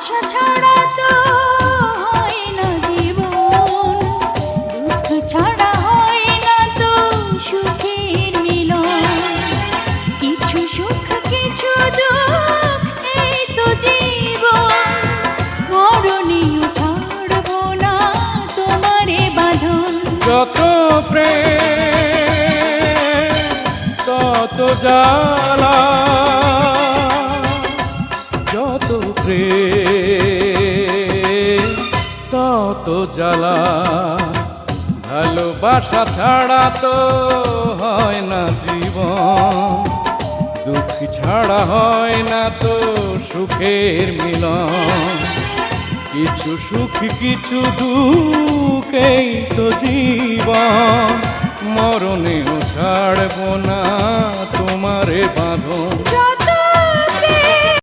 ভালোবাসা ছাড়া তো হয় না জীবন, দুঃখ ছাড়া হয় না তো সুখের মিলন। কিছু সুখ কিছু দুঃখ এই তো জীবন, মরণেও ছাড়বো না তোমারে বাঁধন। যত প্রেম তত জ্বালা, যত প্রেম তত জ্বালা। ভালোবাসা ছাড়া তো হয় না জীবন, দুঃখ ছাড়া হয় না তো সুখের মিলন। কিছু সুখ কিছু দুঃখেই তো জীবন, মরণেও ছাড়ব না তোমারে বাঁধন।